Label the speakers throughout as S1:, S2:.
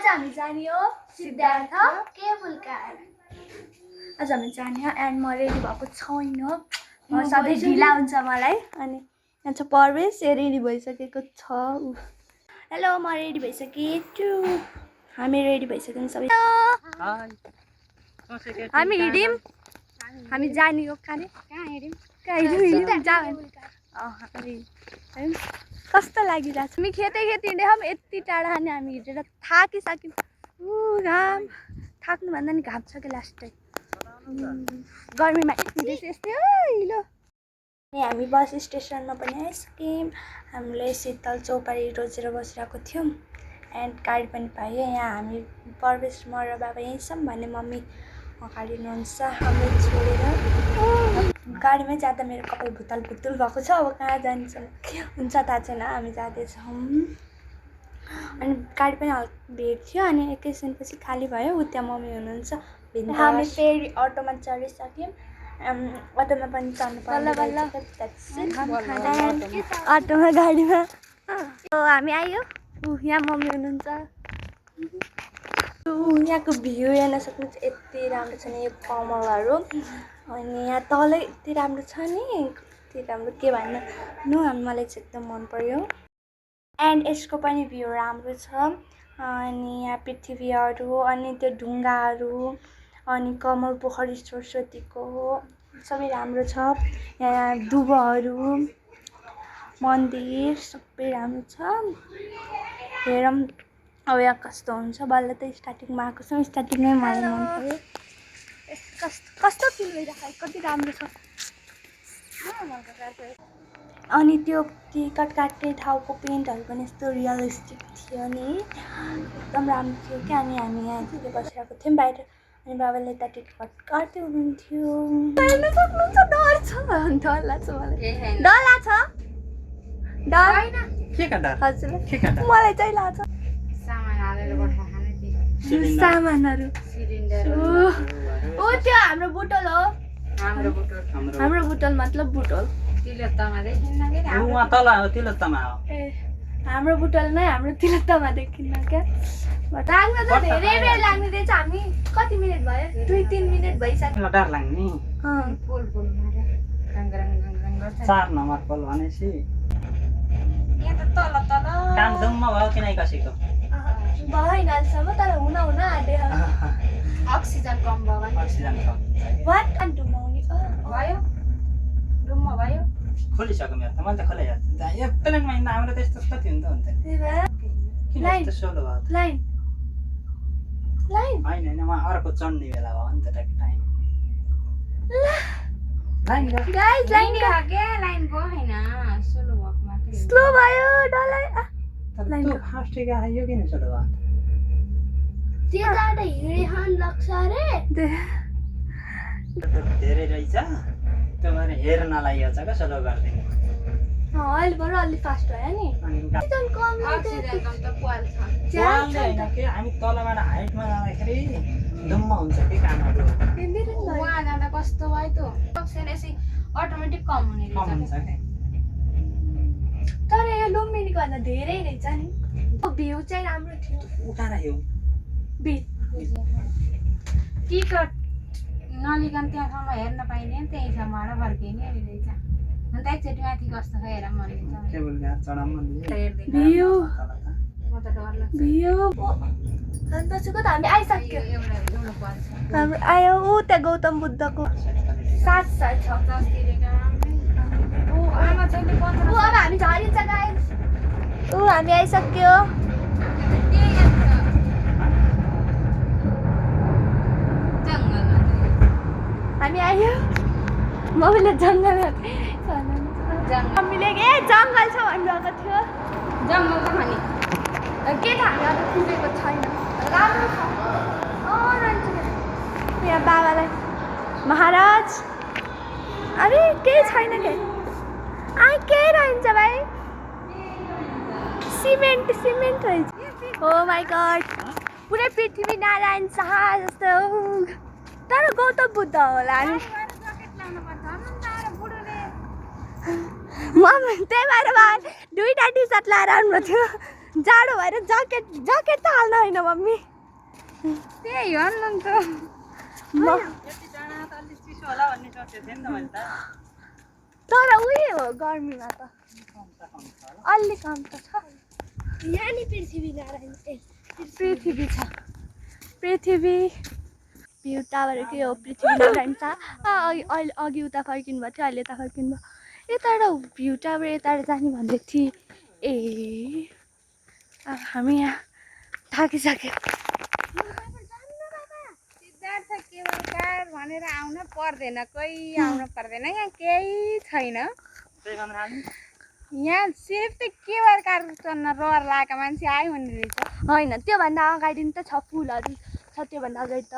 S1: हामी जाने हो सिद्धार्थ केबल कार। आज हामी जाने हो एन्ड म रेडी भएको छैन। म सधैँ ढिला हुन्छ मलाई। अनि यहाँ छ परवेश, रेडी भइसकेको छ। हेलो, म रेडी भइसकेछु। हामी रेडी भइसक्यौँ सबै। हामी हिँड्यौँ। हामी जाने हो कहाँ हिँड्यौँ? कस्तो लागिरहेको छ? हामी खेतै हिँडेछौँ यति टाढा। अनि हामी हिँडेर थाकिसक्यौँ। घाम थाक्नुभन्दा नि घाम छ कि लास्टै गर्मीमा हिँडेपछि यस्तै हिलो। अनि हामी बस स्टेसनमा पनि आइसक्यौँ। हामीले शीतल चौपारी रोजेर बसिरहेको थियौँ एन्ड गाडी पनि पायो। यहाँ हामी परवेश म र बाबा यहीँ छौँ भने मम्मी अगाडि हुनुहुन्छ हामी छोडेर। गाडीमै जाँदा मेरो कपाल भुताल भुतुल भएको छ। अब कहाँ जान्छ हुन्छ थाहा छैन। हामी जाँदैछौँ अनि गाडी पनि भिड थियो। अनि एकैछिनपछि खाली भयो। ऊ त्यहाँ मम्मी हुनुहुन्छ। हामी फेरि अटोमा चढिसक्यौँ। अटोमा पनि चढ्नु पर्छ अटोमा गाडीमा। हामी आयो। यहाँ मम्मी हुनुहुन्छ। यहाँको भ्यू हेर्न सक्नुहुन्छ। यति राम्रो छ नि यो कमलहरू। अनि यहाँ तलै यति राम्रो छ नि, यति राम्रो के भन्नु। मलाई चाहिँ एकदम मन पर्यो। एन्ड यसको पनि भ्यू राम्रो छ। अनि यहाँ पृथ्वीहरू अनि त्यो ढुङ्गाहरू अनि कमल पोखरी सरस्वतीको सबै राम्रो छ। यहाँ दुबोहरू मन्दिर सबै राम्रो छ। हेरौँ अब यहाँ कस्तो हुन्छ। बल्ल त स्टार्टिङमा आएको छ। स्टार्टिङमै मलाई मन पर्यो। कस्तो फिल भइरहेको कति राम्रो छ। अनि त्यो टिकट काट्ने ठाउँको पेन्टहरू पनि यस्तो रियलिस्टिक थियो नि, एकदम राम्रो थियो क्या। अनि हामी यहाँ यति बसिरहेको थियौँ बाहिर। अनि बाबाले त टिकट काट्दै हुनुहुन्थ्यो। हेर्न सक्नुहुन्छ डर छ। डर लाग्छ मलाई। डर लाग्छ। डर हजुर मलाई चाहिँ लाग्छ। सामानहरू ओ त्यो हाम्रो बुटल हो। हाम्रो बुटल मतलब बुटल हाम्रो बुटल नै हाम्रो तिलोत्तमा देखिन्न क्या। लाग्न त धेरै बेर लाग्ने रहेछ। हामी कति मिनट भयो? 2-3 मिनट भइसक्यो।
S2: डर लाग्ने 4 नम्बर पोल भनेपछि यहाँ त तल काम जम्मा भयो कि नै कसैको
S1: भएन अहिलेसम्म। तर हुन आँट्यो। अक्सिजन कम भयो भने
S2: अक्सिजन कम
S1: वाट एन्ड डुमाउने भयो। डुम्मा भयो
S2: खोलिसक्यो मेरो त। मैले त खोले यो प्लेनमा हिँड्दा हाम्रो त यस्तो कति हुन्छ किन यस्तो सोलो भयो त?
S1: लाइन
S2: होइन म अर्को चढ्ने बेला भयो नि त टाइम
S1: गाइस
S3: लाइनको हैन सोलो भएको मात्रै
S1: स्लो भयो। डलाई
S2: लाइन फास्ट आयो किन सोलो भयो?
S1: त्यताबाट हिँडेहन लाग्छ रे।
S2: धेरै रहेछ त्यो भएर हेर्नलाई यो छ क्या सोलो गर्दैन।
S1: अहिले बरु अलि फास्ट भयो नि। अक्सिजन कम
S3: अक्सिजन कम त पाल छ।
S2: होइन के हामी तलबाट हाइटमा जाँदाखेरि धुम्म हुन्छ कि कामहरू
S3: वहाँ जाँदा कस्तो भयो त अक्सिजन यसै अटोमेटिक कम हुने
S2: कम हुन्छ
S3: रहेछ।
S2: क्या।
S1: तर यो लुम्बिनी भन्दा धेरै रहेछ नि। भ्यू चाहिँ राम्रो थियो।
S2: उठाएर हिउँ
S3: टिकट नलिकन त्यहाँसम्म हेर्न पाइने त्यही सम्मबाट फर्किने रहेछ। अन्त एकचोटि माथि कस्तो छ हेर मन
S2: केबल कार चढाउनु
S1: भ्यू
S3: म त डर लाग्छ।
S1: भ्यू पछिको त हामी आइसक्यो।
S3: एउटा पाल छ।
S1: हाम्रो आयो ऊ त्यहाँ गौतम बुद्धको साथ छ।
S3: आमा चाहिँ 15
S1: अब हामी झरिन्छ गाइस। हामी आइसक्यो। हामी आयो। मम्मीले जङ्गलमा मम्मीले के जङ्गल छ भन्नुभएको थियो।
S3: जङ्गल त खाने
S1: के थाहा पुगेको छैन। राम्रो छ। यहाँ बाबालाई महाराज अरे केही छैन के के रहन्छ भाइ? सिमेन्ट रहेछ। ओ माई गड पुरै पृथ्वी नारायण शाह जस्तो। तर गौतम बुद्ध होला। हामी त्यही भएर दुईटा टी सर्ट लाएर आउनु थियो। जाडो भएर ज्याकेट ज्याकेट त हाल्न होइन मम्मी
S3: त्यही हो नि त
S2: यति डाँडा त अलि चिसो होला भन्ने सोचेको थिएँ नि त मैले त
S1: तर उही हो गर्मीमा त अलि कम त छ यहाँ नि पृथ्वी नारायण पृथ्वी छ पृथ्वी भ्यू टावर के हो पृथ्वी नारायण छ अहिले अघि उता फर्किनु भएको थियो अहिले यता फर्किनु भयो यताबाट भ्यू टावर यताबाट जाने भन्दै थिएँ ए अब हामी यहाँ थाकिसक्यो
S3: सिद्धार्थ केवल कार भनेर आउन पर्दैन कोही आउन पर्दैन यहाँ केही छैन
S2: त्यही भनेर हामी
S3: यहाँ सिर्फ त्यो केवल कार चढ्न रहर लागेको मान्छे आयो भन्ने रहेछ
S1: होइन त्योभन्दा अगाडि नि त छ फुलहरू छ त्योभन्दा अगाडि त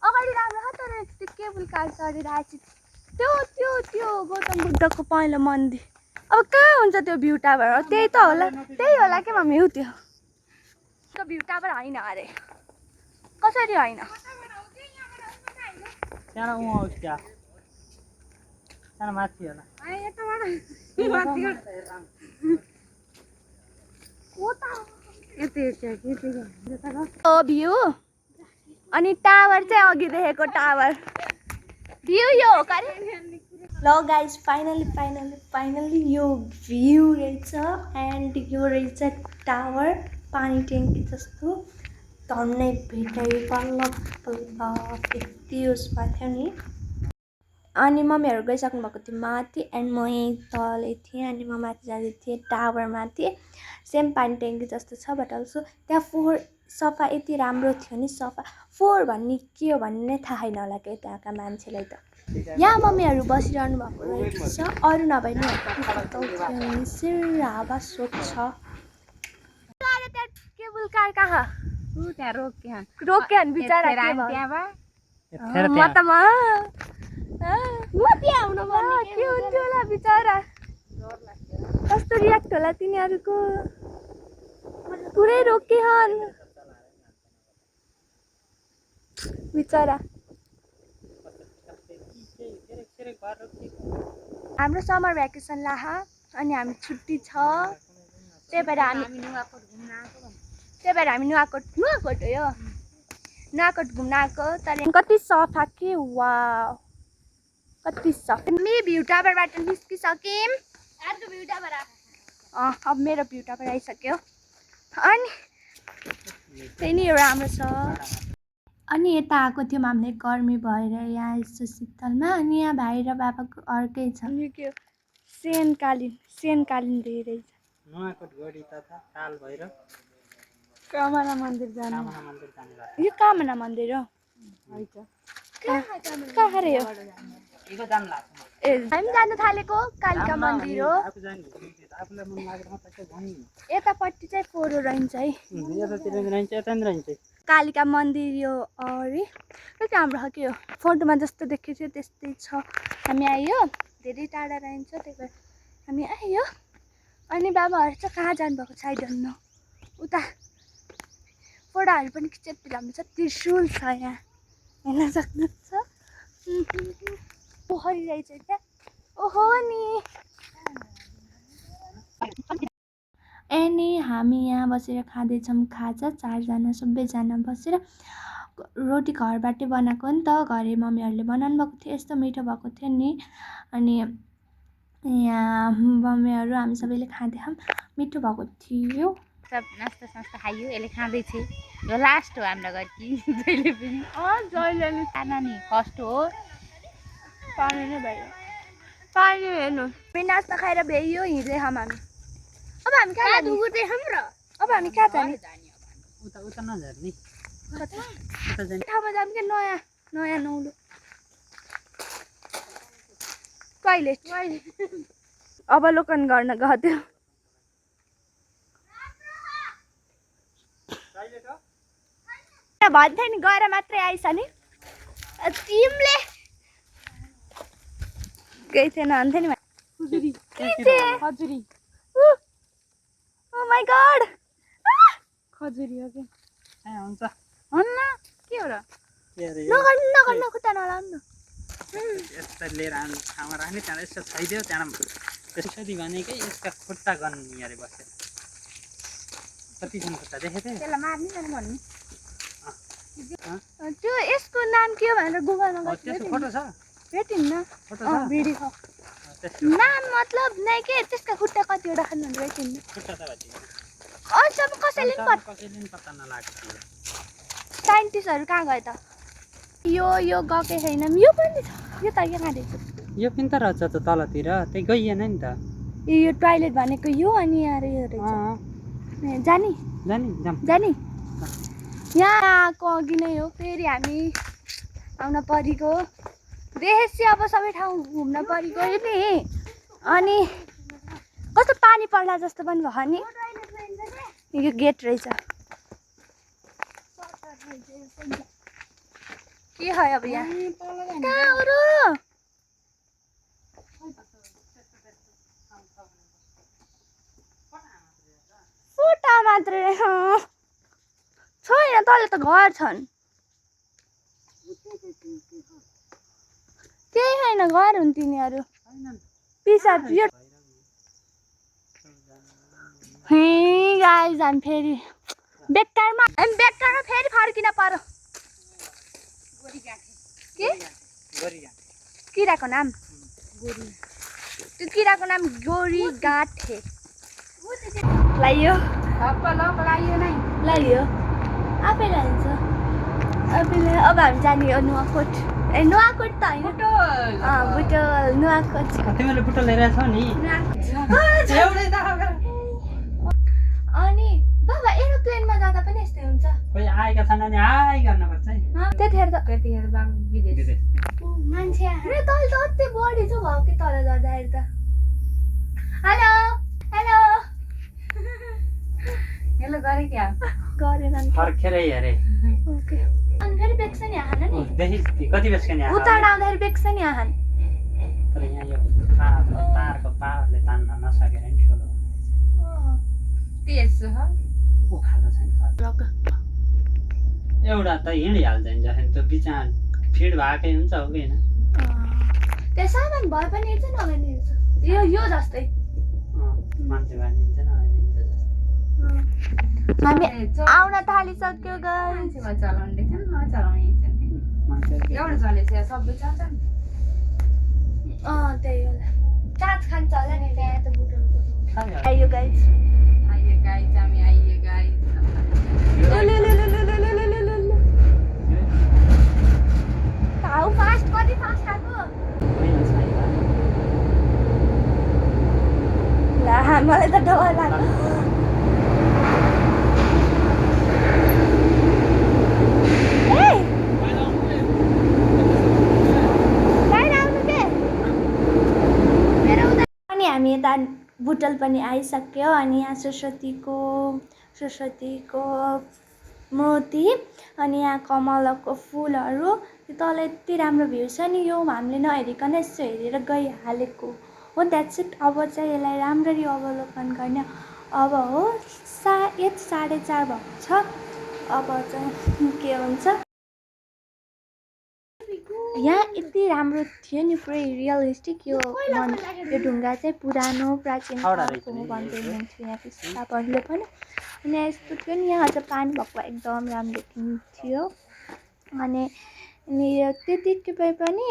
S1: अगाडि राम्रो छ तर त्यो केबल कार चढेर आएपछि त्यो त्यो त्यो गौतम बुद्धको पहिलो मन्दिर अब कहाँ हुन्छ त्यो भ्यू टावर त्यही त होला के मम्मी हो त्यो भ्यू टावर होइन अरे कसरी होइन
S2: त्यहाँ उ क्या त्यहाँ माथि होला
S1: ओ भ्यू अनि टावर चाहिँ अघि देखेको टावर भ्यू यो हो का ल गाइज फाइनली यो भ्यू रहेछ एन्ड यो रहेछ टावर पानी ट्याङ्की जस्तो झन्डै भेटाइ बल्ल यति उस भएको थियो नि अनि मम्मीहरू गइसक्नु भएको थियो माथि एन्ड म यहीँ तलै थिएँ अनि म माथि जाँदै थिएँ टावरमाथि सेम पानी ट्याङ्की जस्तो छ बट अल्सो त्यहाँ फोहोर सफा यति राम्रो थियो नि सफा फोहोर भन्ने के हो भन्ने नै थाहा छैन होला कि त्यहाँका मान्छेलाई त यहाँ मम्मीहरू बसिरहनु भएको रहेछ अरू नभए नि सिर हावा स्वच्छ केबल कार कहाँ
S3: त्यहाँ
S1: रोक्यो भने बिचरा के भयो म त के हुन्थ्यो होला बिचरा कस्तो रियाक्ट होला तिनीहरूको पुरै रोकिहन् बिचरा हाम्रो समर भ्याकेसन लाहा अनि हामी छुट्टी छ त्यही भएर हामी नुवाकोट हो यो नुवाकोट घुम्न आएको तर कति सफा के वा कति सफा मे भ्यू टावरबाट निस्किसक्यौँ अब मेरो भ्यू टावर आइसक्यो अनि त्यही नै राम्रो छ अनि यता आएको थियौँ हामीले गर्मी भएर यहाँ यस्तो शीतलमा अनि यहाँ भाइ र बाबाको अर्कै छ के सेनकालीन धेरै छ
S2: नुवाकोट गढी तथा काल भैरव
S1: कामना मन्दिर जानु
S2: कामना मन्दिर जाने
S1: यो कामना मन्दिर हो कहाँ रे यो
S2: इको जान लाग्छ
S1: ए हामी जानु थालेको कालिका मन्दिर हो
S2: आफू जाने आफूलाई मन लागेर मात्र जाने
S1: यतापट्टि चाहिँ फोहोर रहन्छ है
S2: यतातिर रहन्छ यता रहन्छ
S1: कालिका मन्दिर यो अरे कति हाम्रो हो के हो फोटोमा जस्तो देखेको थियो त्यस्तै छ हामी आयो धेरै टाढा रहन्छ त्यही भएर हामी आयो अनि बाबाहरू चाहिँ कहाँ जानुभएको छ आई डोन्ट नो उता फोटाहरू पनि खिचेर राम्रो छ त्रिशुल छ यहाँ हेर्न सक्नुहुन्छ पोखरी रहेछ क्या ओहो नि अनि हामी यहाँ बसेर खाँदैछौँ खाजा चारजना सबैजना बसेर रोटी घरबाटै बनाएको नि त घरे मम्मीहरूले बनाउनु भएको थियो यस्तो मिठो भएको थियो नि अनि यहाँ मम्मीहरू हामी सबैले खाँदैछौँ मिठो भएको थियो
S3: सब नास्ता सास्ता खाइयो यसले खाँदैछ यो लास्ट हो हाम्रो घर कि जहिले पनि
S1: जहिले नि
S3: खाना नि फर्स्ट हो
S1: पानी नै भयो पानी हेर्नु नास्ता खाएर भ्याइयो हिँड्दै खाऊँ हामी अब हामी कहाँ जाने अब हामी कहाँ जाने
S2: उता उता नझर्ने
S1: ठाउँमा जाऊँ कि नयाँ नौलो टोइलेट अवलोकन गर्न गएको थियो भन्थ्यो नि गएर मात्रै आइस नि तिमीले गई थिएन भन्थ्यो नि खजुरी ओ माई गॉड खजुरी हो कि
S2: हुन्छ
S3: हन्न के हो र
S1: नगर्नु खुट्टा नलाउनु
S2: यस्तो लिएर आउनु ठाउँमा राख्ने त्यहाँबाट यसो छैदियो त्यहाँबाट त्यसरी भनेकै यसका खुट्टा गन्ने अरे बसेर कतिसम्म खुट्टा देखेको थिएँ
S3: त्यसलाई मार्ने जानु भन्ने
S1: त्यो यसको नाम के हो भनेर गुगलमा
S2: त्यसको फोटो छ
S1: भेटिन्न
S2: फोटो छ
S1: भिडियो
S2: त्यसको
S1: नाम मतलब नै के त्यसका खुट्टा कतिवटा खानु भनेर भेटिन्न
S2: खुट्टा त भाइ
S1: अहिलेसम्म कसैले पनि
S2: कसैले पनि पत्ता नलागेको थियो
S1: साइन्टिस्टहरू कहाँ गयो त यो गएकै छैन यो पनि छ यो त यहाँ रहेछ
S2: यो पनि त रहेछ त तलतिर त्यही गइएन नि त
S1: यो टोइलेट भनेको यो अनि यहाँ यो रहेछ जाने
S2: जाने जाम
S1: जाने यहाँ आएको अघि नै हो फेरि हामी आउन परेको देखेपछि अब सबै ठाउँ घुम्न परेको नि अनि कस्तो पानी पर्ला जस्तो पनि भयो नि यो गेट रहेछ के है अब यहाँ कहाँ हो र फोटा मात्रै छैन तल त घर छन् केही छैन घर हुन् तिनीहरू पिसाब यो गाइज हामी फेरि बेकारमा फेरि फर्किन पर्यो के किराको नाम त्यो किराको नाम गोरी गाँठे लाइयो लाइयो आफै लाइन्छ आफैले अब हामी जाने हो नुवाकोट नुवाकोट त होइन बुटोल नुवाकोट
S2: तिमीले बुटोल ल्याइरहेछौ नि
S1: अनि बाबा एरोप्लेनमा जाँदा पनि यस्तै हुन्छ
S2: कोही आएका छन् अनि हाई गर्नुपर्छ है
S1: त्यतिखेर त
S3: बाबु विदेश
S1: मान्छे तल त अति बढी चाहिँ भयो कि तल जाँदाखेरि त हेलो हेलो
S3: हेलो गरे क्या
S1: गरेन नि
S2: फर्केरै हेरे
S1: ओके अनि फेरि बेग्छ नि आहान नि
S2: देखि कति बेसका नि
S1: उतार आउँदाखेरि बेग्छ नि आहान
S2: तर यहाँ यो तारको पावरले तान्न नसकेर नि सोलो
S3: त्यसो हो
S2: उखालो छ नि एउटा त हिँडिहाल्छ नि जसरी त्यो बिचमा फिड भएकै हुन्छ हो कि होइन
S1: त्यो सामान भए पनि हेर्छ नभए हेर्छ यो जस्तै
S2: मान्छे भनिन्छ नभनिन्छ
S1: हामी आउन थालिसक्यो गाइस
S3: मान्छे भयो चलाउने थिएन नचलाउने
S2: मान्छे
S3: एउटा चलेछ सबै चल्छ नि
S1: त्यही होला चाँच खान्छ होला नि त्यहाँ त बुटोलको
S2: खायो
S1: आइयो गाइस
S3: आइए गाइस हामी आइए गाइस
S1: हाउ फास्ट कति फास्ट आएको ला मलाई त डर लाग्यो अनि हामी यता बुटोल पनि आइसक्यो अनि यहाँ सरस्वतीको मूर्ति अनि यहाँ कमलको फुलहरू तल यति राम्रो भ्यू छ नि यो हामीले नहेरिकन यसो हेरेर गइहालेको हो द्याट्स इट अब चाहिँ यसलाई राम्ररी अवलोकन गर्ने अब हो यति 4:30 भएको छ अब चाहिँ के हुन्छ यहाँ यति राम्रो थियो नि पुरै रियलिस्टिक यो ढुङ्गा चाहिँ पुरानो प्राचीन कालको हो भन्दै हुनुहुन्थ्यो यहाँको स्टाफहरूले पनि अनि यस्तो थियो नि यहाँ चाहिँ पानी भएको एकदम राम्रो देखिन्थ्यो अनि यो त्यतिकै पनि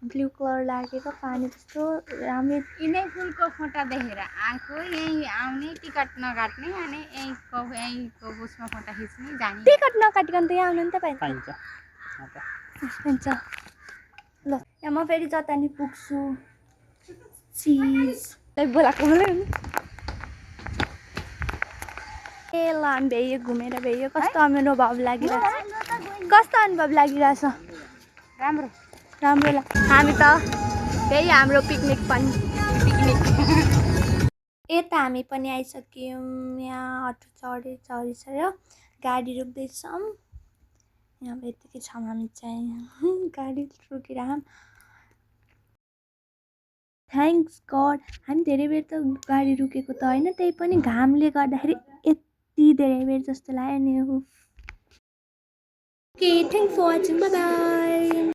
S1: ब्लू कलर लागेको पानी त्यस्तो राम्रो
S3: यिनै फुलको फोटो देखेर आएको यहीँ आउने टिकट नकाट्ने अनि यहीँको उसमा फोटो खिच्ने जाने
S1: टिकट नकाटिकन त यहाँ आउनु नि त पाइन्छ पाइन्छ ल यहाँ म फेरि जता नि पुग्छु चिज बोलाएको ए ल हामी भ्याइयो घुमेर भ्याइयो कस्तो अनुभव लागिरहेछ
S3: राम्रो
S1: राम्रो हामी त त्यही हाम्रो पिकनिक यता हामी पनि आइसक्यौँ यहाँ अटो चढिसक्यो गाडी रोक्दैछौँ यहाँ यतिकै छौँ हामी चाहिँ गाडी रोकिरहौँ थ्याङ्क्स गड हामी धेरै बेर त गाडी रोकेको त होइन त्यही पनि घामले गर्दाखेरि यति धेरै बेर जस्तो लाग्यो नि okay thanks for watching bye by